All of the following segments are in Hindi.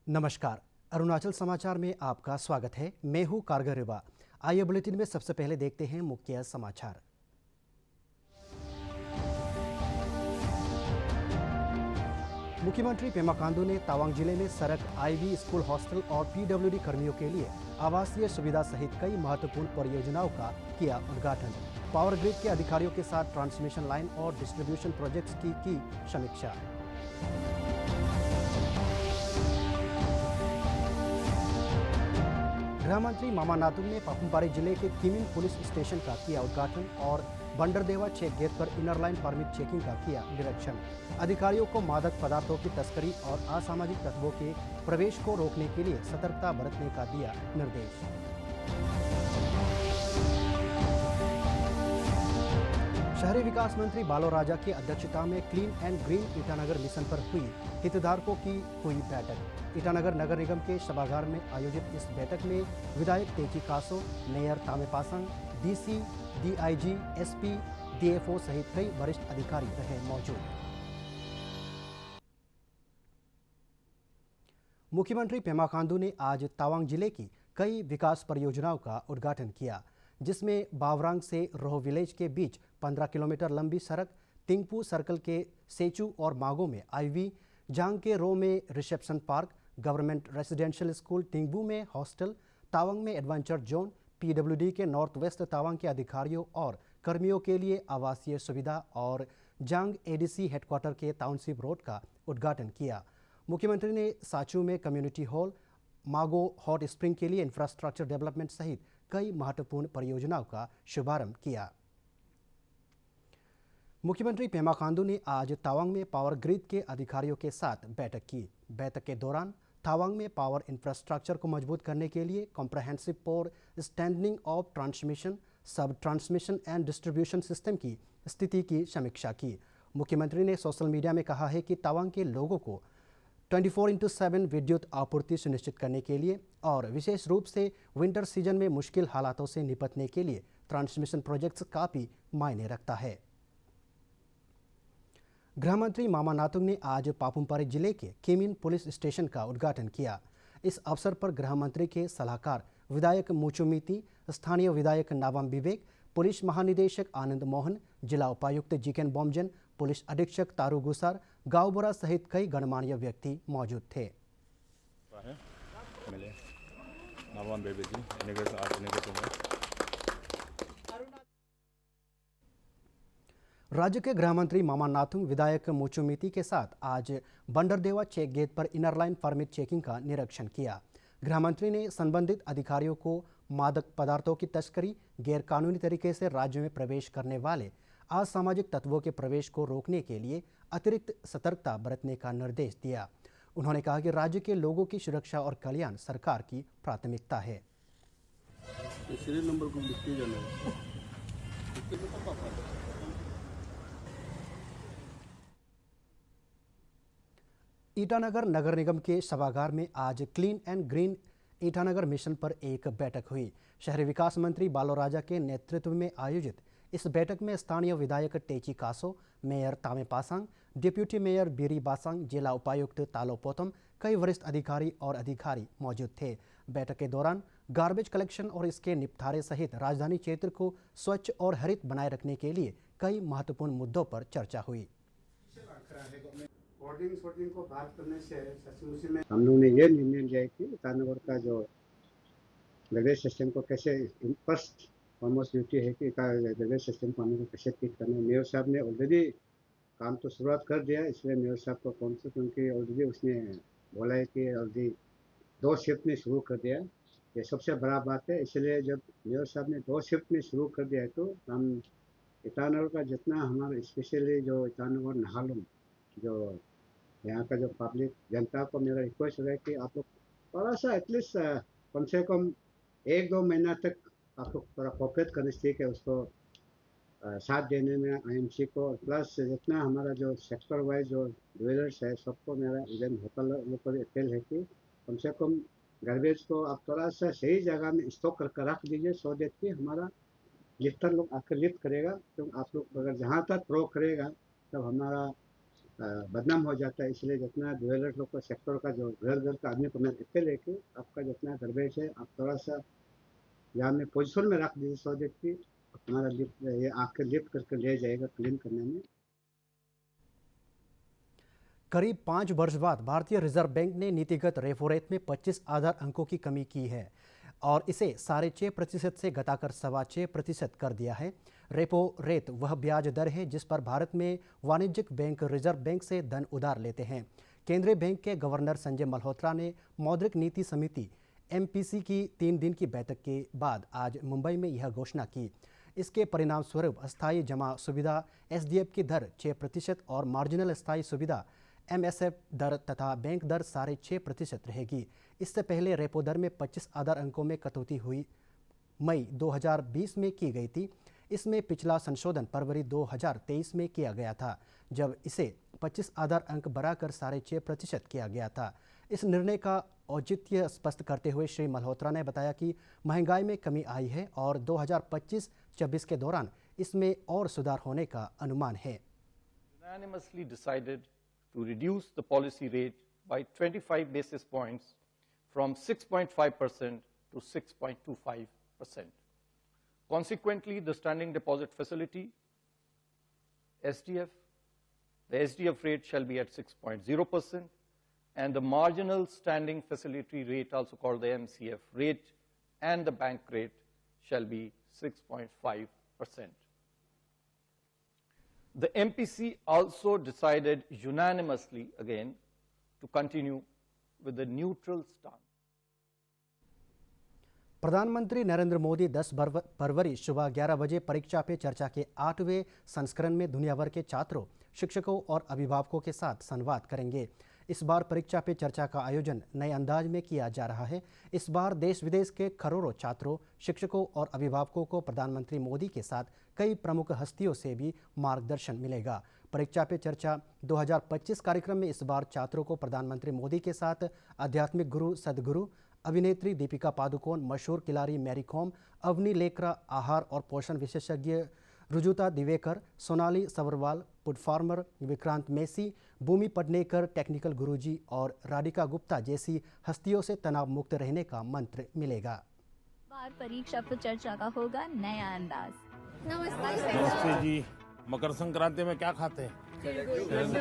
नमस्कार। अरुणाचल समाचार में आपका स्वागत है। मैं हूं कारगर रिबा। आइए बुलेटिन में सबसे पहले देखते हैं मुख्य समाचार। मुख्यमंत्री पेमा खांडू ने तवांग जिले में सड़क, आईवी, स्कूल, हॉस्टल और पीडब्ल्यूडी कर्मियों के लिए आवासीय सुविधा सहित कई महत्वपूर्ण परियोजनाओं का किया उद्घाटन। पावर ग्रिड के अधिकारियों के साथ ट्रांसमिशन लाइन और डिस्ट्रीब्यूशन प्रोजेक्ट्स की समीक्षा। गृह मंत्री मामा नातुंग ने पापुमपारे जिले के किमिन पुलिस स्टेशन का किया उद्घाटन और बंडरदेवा चेक गेट पर इनर लाइन परमिट चेकिंग का किया निरीक्षण। अधिकारियों को मादक पदार्थों की तस्करी और असामाजिक तत्वों के प्रवेश को रोकने के लिए सतर्कता बरतने का दिया निर्देश। शहरी विकास मंत्री बालो राजा की अध्यक्षता में clean and green Itanagar mission पर हुई हितधारकों की हुई बैठक। ईटानगर नगर निगम के सभागार में आयोजित इस बैठक में विधायक Techi Kaso, mayor Tame Pasang, DC, DIG, SP, DFO सहित कई वरिष्ठ अधिकारी रहे मौजूद। मुख्यमंत्री पेमा खांडू ने आज तवांग जिले की कई विकास परियोजनाओं का उद्घाटन किया, जिसमें बावरांग से रोह विलेज के बीच 15 किलोमीटर लंबी सड़क, तिंगपू सर्कल के सेचू और मागो में आईवी, जांग के रो में reception park, government residential school Tingbu में हॉस्टल, तावांग में एडवेंचर जोन, पीडब्ल्यूडी के नॉर्थ वेस्ट तावांग के अधिकारियों और कर्मियों के लिए आवासीय सुविधा और जांग एडीसी हेडक्वार्टर के टाउनशिप रोड का उद्घाटन किया। मुख्यमंत्री ने साचू में community hall, Mago hot spring के लिए इंफ्रास्ट्रक्चर डेवलपमेंट सहित कई महत्वपूर्ण परियोजनाओं का शुभारंभ किया। मुख्यमंत्री पेमा खांडू ने आज तवांग में पावर ग्रिड के अधिकारियों के साथ बैठक की। बैठक के दौरान तवांग में पावर इंफ्रास्ट्रक्चर को मजबूत करने के लिए comprehensive power standing of transmission, सब ट्रांसमिशन एंड डिस्ट्रीब्यूशन सिस्टम की स्थिति की समीक्षा की। मुख्यमंत्री ने सोशल मीडिया में कहा है कि तवांग के लोगों को 24/7 विद्युत आपूर्ति सुनिश्चित करने के लिए और विशेष रूप से विंटर सीजन में मुश्किल हालातों से निपटने के लिए ट्रांसमिशन प्रोजेक्ट्स काफ़ी मायने रखता है। गृह मंत्री मामा नातुंग ने आज पापुमपारे जिले के किमिन पुलिस स्टेशन का उद्घाटन किया। इस अवसर पर गृह मंत्री के सलाहकार विधायक मुचुमिति, स्थानीय विधायक नाबाम विवेक, पुलिस महानिदेशक आनंद मोहन, जिला उपायुक्त जिकेन बोमजन, पुलिस अधीक्षक तारू गुसार, गांव बोरा सहित कई गणमान्य व्यक्ति मौजूद थे। राज्य के गृह मंत्री मामा नातुंग विधायक मुचुमिति के साथ आज बंडरदेवा चेक गेट पर इनर लाइन परमिट चेकिंग का निरीक्षण किया। गृह मंत्री ने संबंधित अधिकारियों को मादक पदार्थों की तस्करी, गैरकानूनी तरीके से राज्य में प्रवेश करने वाले असामाजिक तत्वों के प्रवेश को रोकने के लिए अतिरिक्त सतर्कता बरतने का निर्देश दिया। उन्होंने कहा कि राज्य के लोगों की सुरक्षा और कल्याण सरकार की प्राथमिकता है। ईटानगर नगर निगम के सभागार में आज clean and green Itanagar mission पर एक बैठक हुई। शहरी विकास मंत्री बालो राजा के नेतृत्व में आयोजित इस बैठक में स्थानीय विधायक Techi Kaso, mayor Tame Pasang, deputy mayor Biri Basang, जिला उपायुक्त तालो पोतम, कई वरिष्ठ अधिकारी और अधिकारी मौजूद थे। बैठक के दौरान गार्बेज कलेक्शन और इसके निपटारे सहित राजधानी क्षेत्र को स्वच्छ और हरित बनाए रखने के लिए कई महत्वपूर्ण मुद्दों पर चर्चा हुई। को बात करने से में हम लोगों ने ये निर्णय लिया कि ईटानगर का जो रेलवे सिस्टम को कैसे फर्स्ट फॉरमोस्ट ड्यूटी है कि रेलवे सिस्टम को हमें कैसे ठीक करना है। मेयर साहब ने ऑलरेडी काम तो शुरुआत कर दिया, इसलिए मेयर साहब को कौन सा, क्योंकि ऑलरेडी उसने बोला है कि ऑलरेडी 2 शिफ्ट में शुरू कर दिया। ये सबसे बड़ा बात है, इसलिए जब मेयर साहब ने 2 शिफ्ट में शुरू कर दिया है तो हम ईटानगर का जितना हमारा स्पेशली जो ईटानगर नाहलुंग जो यहाँ का जो पब्लिक जनता को मेरा रिक्वेस्ट है कि आप लोग थोड़ा सा एटलीस्ट कम से कम 1-2 महीना तक आप लोग थोड़ा कोऑपरेट करना चाहिए उसको साथ देने में आईएमसी को, प्लस जितना हमारा जो सेक्टर वाइज जो डवेलर्स है सबको मेरा इवन होटल पर अपील है कि कम से कम गार्बेज को आप थोड़ा सा सही जगह में स्टॉक करके रख दीजिए, सो दैट कि हमारा लिफ्टर लोग आकर लिफ्ट करेगा। तो आप लोग अगर जहाँ तक प्रो करेगा तब हमारा बदनाम हो जाता है। इसलिए जितना डेवलपर लोग का सेक्टर का जो घर घर का आदमी को मैं देखते लेके आपका जितना गड़बेज है आप थोड़ा सा यहाँ में पोजीशन में रख दीजिए सौ की हमारा लिफ्ट ये आके लिफ्ट करके ले जाएगा क्लीन करने में। करीब 5 वर्ष बाद भारतीय रिजर्व बैंक ने नीतिगत रेपो रेट में 25 आधार अंकों की कमी की है और इसे 6.5% से घटाकर 6.25% कर दिया है। रेपो रेट वह ब्याज दर है जिस पर भारत में वाणिज्यिक बैंक रिजर्व बैंक से धन उधार लेते हैं। केंद्रीय बैंक के गवर्नर संजय मल्होत्रा ने मौद्रिक नीति समिति MPC की 3 दिन की बैठक के बाद आज मुंबई में यह घोषणा की। इसके परिणाम स्वरूप अस्थायी जमा सुविधा SDF की दर 6% और मार्जिनल स्थायी सुविधा MSF दर तथा बैंक दर 6.5% रहेगी। इससे पहले रेपो दर में 25 आधार अंकों में कटौती हुई मई 2020 में की गई थी। इसमें पिछला संशोधन फरवरी 2023 में किया गया था, जब इसे 25 आधार अंक बढ़ाकर 6.5% किया गया था। इस निर्णय का औचित्य स्पष्ट करते हुए श्री मल्होत्रा ने बताया कि महंगाई में कमी आई है और 2025-26 के दौरान इसमें और सुधार होने का अनुमान है। Unanimously decided to reduce the policy rate by 25 basis points from 6.5% to 6.25%. Consequently, the standing deposit facility, SDF, the SDF rate shall be at 6.0%, and the marginal standing facility rate, also called the MCF rate, and the bank rate shall be 6.5%. The MPC also decided unanimously again to continue with the neutral stance. प्रधानमंत्री नरेंद्र मोदी 10 फरवरी सुबह 11 बजे परीक्षा पे चर्चा के 8वें संस्करण में दुनिया भर के छात्रों, शिक्षकों और अभिभावकों के साथ संवाद करेंगे। इस बार परीक्षा पे चर्चा का आयोजन नए अंदाज में किया जा रहा है। इस बार देश विदेश के करोड़ों छात्रों, शिक्षकों और अभिभावकों को प्रधानमंत्री मोदी के साथ कई प्रमुख हस्तियों से भी मार्गदर्शन मिलेगा। परीक्षा पे चर्चा 2025 कार्यक्रम में इस बार छात्रों को प्रधानमंत्री मोदी के साथ आध्यात्मिक गुरु सदगुरु, अभिनेत्री दीपिका पादुकोण, मशहूर खिलाड़ी मैरी कॉम, अवनी लेकरा, आहार और पोषण विशेषज्ञ Rujuta Diwekar, Sonali Sabharwal, food farmer Vikrant Massey, Bhumi Pednekar, technical Guruji और राधिका गुप्ता जैसी हस्तियों से तनाव मुक्त रहने का मंत्र मिलेगा। बार परीक्षा पर चर्चा का होगा नया अंदाज। नमस्ते जी। मकर संक्रांति में क्या खाते हैं?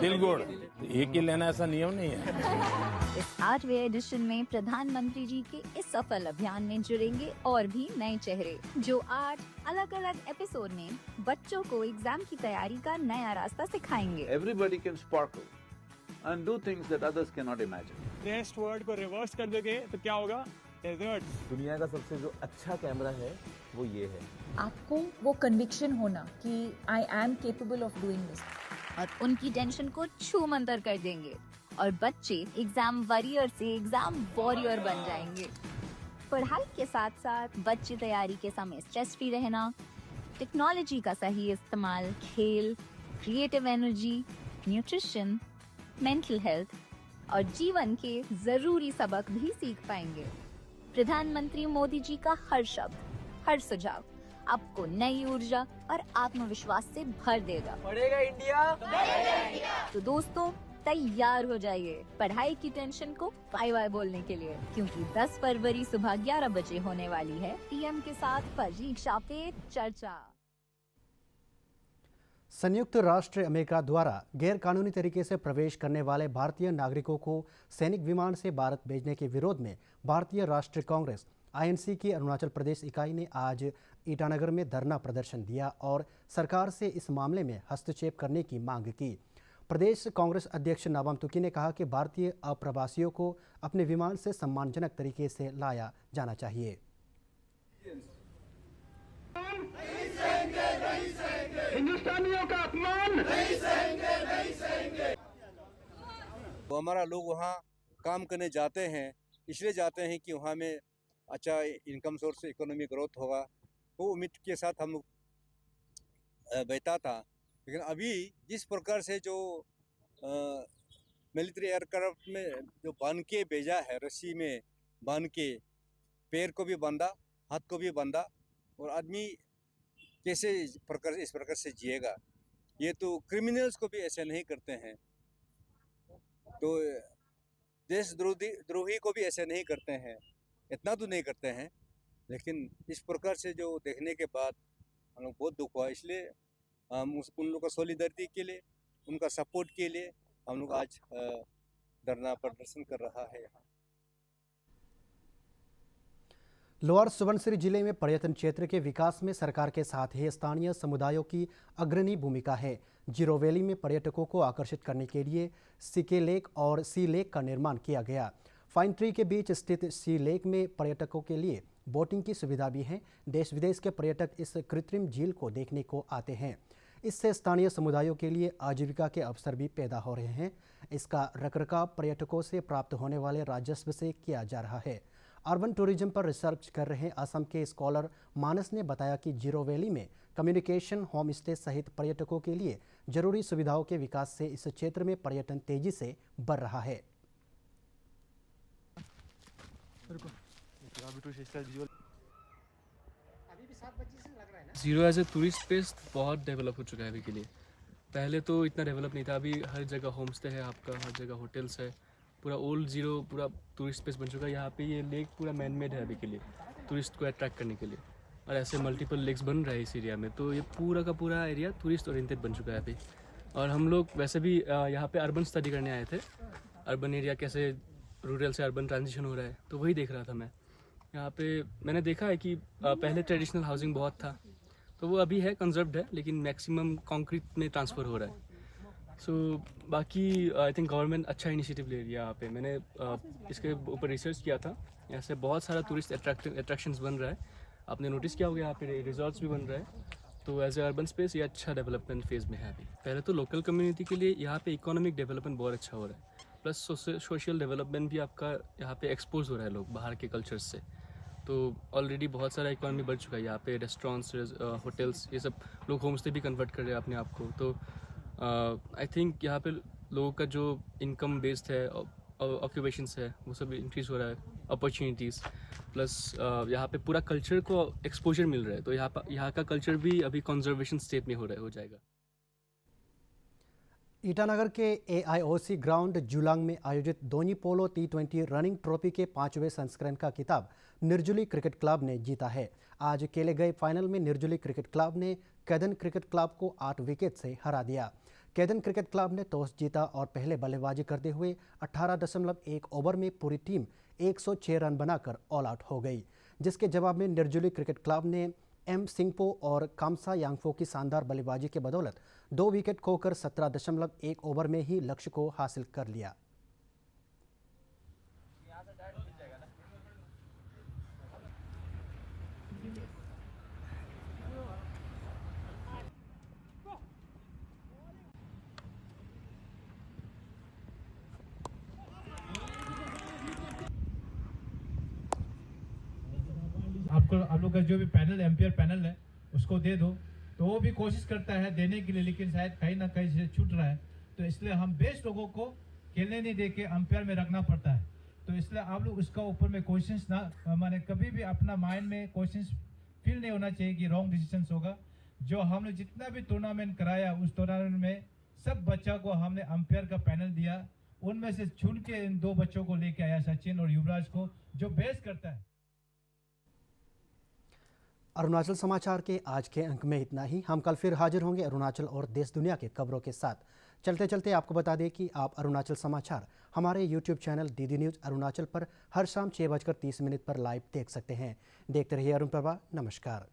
तिल गुड़। एक ही लेना ऐसा नियम नहीं है। इस 8वें एडिशन में प्रधानमंत्री जी के इस सफल अभियान में जुड़ेंगे और भी नए चेहरे, जो 8 अलग अलग एपिसोड में बच्चों को एग्जाम की तैयारी का नया रास्ता सिखाएंगे। Everybody can sparkle and do things that others cannot imagine. Next word को रिवर्स कर दोगे तो क्या होगा? डेजर्ट। दुनिया का सबसे जो अच्छा कैमरा है वो ये है। आपको वो कन्विक्शन होना कि I am capable of doing this, और उनकी टेंशन को छू मंतर कर देंगे और बच्चे एग्जाम वॉरियर से एग्जाम वॉरियर बन जाएंगे। पढ़ाई के साथ साथ बच्चे तैयारी के समय स्ट्रेस फ्री रहना, टेक्नोलॉजी का सही इस्तेमाल, खेल, creative energy, nutrition, mental health और जीवन के जरूरी सबक भी सीख पाएंगे। प्रधानमंत्री मोदी जी का हर शब्द, हर सुझाव आपको नई ऊर्जा और आत्मविश्वास से भर देगा। पढ़ेगा इंडिया। तो दोस्तों तैयार हो जाइए पढ़ाई की टेंशन को बाय बाय बोलने के लिए, क्योंकि 10 फरवरी सुबह 11 बजे होने वाली है PM के साथ परीक्षा पे चर्चा। संयुक्त राष्ट्र अमेरिका द्वारा गैरकानूनी तरीके से प्रवेश करने वाले भारतीय नागरिकों को सैनिक विमान से भारत भेजने के विरोध में भारतीय राष्ट्रीय कांग्रेस INC की अरुणाचल प्रदेश इकाई ने आज ईटानगर में धरना प्रदर्शन दिया और सरकार से इस मामले में हस्तक्षेप करने की मांग की। प्रदेश कांग्रेस अध्यक्ष नाबम तुकी ने कहा कि भारतीय अप्रवासियों को अपने विमान से सम्मानजनक तरीके से लाया जाना चाहिए। हिंदुस्तानियों का अपमान नहीं सहेंगे। तो हमारा लोग वहाँ काम करने जाते हैं, इसलिए जाते हैं कि वहाँ में अच्छा इनकम सोर्स, इकोनॉमी ग्रोथ होगा। वो उम्मीद के साथ हम लोग बैठा था। लेकिन अभी जिस प्रकार से जो मिलिट्री एयरक्राफ्ट में जो बांध के भेजा है, रस्सी में बांध के, पैर को भी बांधा, हाथ को भी बांधा, और आदमी कैसे इस प्रकार से जिएगा? ये तो क्रिमिनल्स को भी ऐसे नहीं करते हैं। तो देशद्रोही को भी ऐसे नहीं करते हैं, इतना तो नहीं करते हैं, लेकिन इस प्रकार से जो देखने के बाद हम लोग बहुत दुख हुआ। इसलिए हम उन लोग का सॉलिडरिटी के लिए, उनका सपोर्ट के लिए हम लोग आज धरना प्रदर्शन कर रहा है यहाँ। लोअर सुबनसिरी जिले में पर्यटन क्षेत्र के विकास में सरकार के साथ ही स्थानीय समुदायों की अग्रणी भूमिका है। जीरो वैली में पर्यटकों को आकर्षित करने के लिए सिके लेक और सी लेक का निर्माण किया गया। फाइन ट्री के बीच स्थित सी लेक में पर्यटकों के लिए बोटिंग की सुविधा भी है। देश विदेश के पर्यटक इस कृत्रिम झील को देखने को आते हैं। इससे स्थानीय समुदायों के लिए आजीविका के अवसर भी पैदा हो रहे हैं। इसका रखरखाव पर्यटकों से प्राप्त होने वाले राजस्व से किया जा रहा है। अर्बन टूरिज्म पर रिसर्च कर रहे असम के स्कॉलर मानस ने बताया कि जीरो वैली में कम्युनिकेशन, होम स्टे सहित पर्यटकों के लिए जरूरी सुविधाओं के विकास से इस क्षेत्र में पर्यटन तेजी से बढ़ रहा है। Ziro as a tourist place बहुत डेवलप हो चुका है अभी के लिए। पहले तो इतना डेवलप नहीं था, अभी हर जगह होम स्टे है आपका, हर जगह होटल्स है, पूरा ओल्ड जीरो पूरा टूरिस्ट प्लेस बन चुका है। यहाँ पे ये लेक पूरा मैन मेड है अभी के लिए, टूरिस्ट को अट्रैक्ट करने के लिए, और ऐसे मल्टीपल लेक्स बन रहे हैं इस एरिया में। तो ये पूरा का पूरा एरिया टूरिस्ट ओरिएंटेड बन चुका है अभी। और हम लोग वैसे भी यहाँ पे अर्बन स्टडी करने आए थे, अर्बन एरिया कैसे रूरल से अर्बन ट्रांजिशन हो रहा है, तो वही देख रहा था मैं। यहाँ पे मैंने देखा है कि पहले ट्रेडिशनल हाउसिंग बहुत था, तो वो अभी है, कंजर्व्ड है, लेकिन मैक्सिमम कंक्रीट में ट्रांसफ़र हो रहा है। सो बाकी आई थिंक गवर्नमेंट अच्छा इनिशिएटिव ले रही है यहाँ पे। मैंने इसके ऊपर रिसर्च किया था, ऐसे बहुत सारा टूरिस्ट अट्रैक्शंस बन रहा है। आपने नोटिस किया होगा यहाँ पे रिजॉर्ट्स भी बन रहा है। तो एज ए अर्बन स्पेस ये अच्छा डेवलपमेंट फेज़ में है अभी। पहले तो लोकल कम्युनिटी के लिए यहाँ पे इकोनॉमिक डेवलपमेंट बहुत अच्छा हो रहा है, प्लस सोशल डेवलपमेंट भी आपका यहाँ पे एक्सपोज हो रहा है लोग बाहर के कल्चर्स से। तो ऑलरेडी बहुत सारा इकोनॉमी बढ़ चुका है यहाँ पे, रेस्टोरेंट्स, होटल्स, ये सब लोग होम स्टे भी कन्वर्ट कर रहे हैं अपने आप को। तो आई थिंक यहाँ पे लोगों का जो इनकम बेस्ड है, ऑक्यूपेशंस है, वो सब इंक्रीज़ हो रहा है, अपॉर्चुनिटीज़, प्लस यहाँ पे पूरा कल्चर को एक्सपोजर मिल रहा है। तो यहाँ का कल्चर भी अभी कंजर्वेशन स्टेट में हो जाएगा। ईटानगर के AIOC ग्राउंड जुलांग में आयोजित दोनी पोलो T20 रनिंग ट्रॉफी के 5वें संस्करण का खिताब निर्जुली क्रिकेट क्लब ने जीता है। आज खेले गए फाइनल में निर्जुली क्रिकेट क्लब ने कैदन क्रिकेट क्लब को 8 विकेट से हरा दिया। कैदन क्रिकेट क्लब ने टॉस जीता और पहले बल्लेबाजी करते हुए 18.1 ओवर में पूरी टीम 106 रन बनाकर ऑल आउट हो गई, जिसके जवाब में निर्जुली क्रिकेट क्लब ने M सिंगपो और कामसा यांगफो की शानदार बल्लेबाजी के बदौलत 2 विकेट खोकर 17.1 ओवर में ही लक्ष्य को हासिल कर लिया। आप लोग का जो भी पैनल, एम्पायर पैनल है, उसको दे दो। तो वो भी कोशिश करता है देने के लिए, लेकिन शायद कहीं ना कहीं से छूट रहा है। तो इसलिए हम बेस्ट लोगों को खेलने नहीं दे के अंपायर में रखना पड़ता है। तो इसलिए आप लोग उसका ऊपर में क्वेश्चंस ना, माने कभी भी अपना माइंड में क्वेश्चंस फील नहीं होना चाहिए कि रॉन्ग डिसीजंस होगा। जो हमने जितना भी टूर्नामेंट कराया, उस टूर्नामेंट में सब बच्चा को हमने अंपायर का पैनल दिया। उनमें से चुन के इन 2 बच्चों को लेके आया, सचिन और युवराज को, जो बेस्ट करता है। अरुणाचल समाचार के आज के अंक में इतना ही। हम कल फिर हाजिर होंगे अरुणाचल और देश दुनिया के खबरों के साथ। चलते चलते आपको बता दें कि आप अरुणाचल समाचार हमारे YouTube channel DD news Arunachal पर हर शाम 6:30 पर लाइव देख सकते हैं। देखते रहिए अरुण प्रभा। नमस्कार।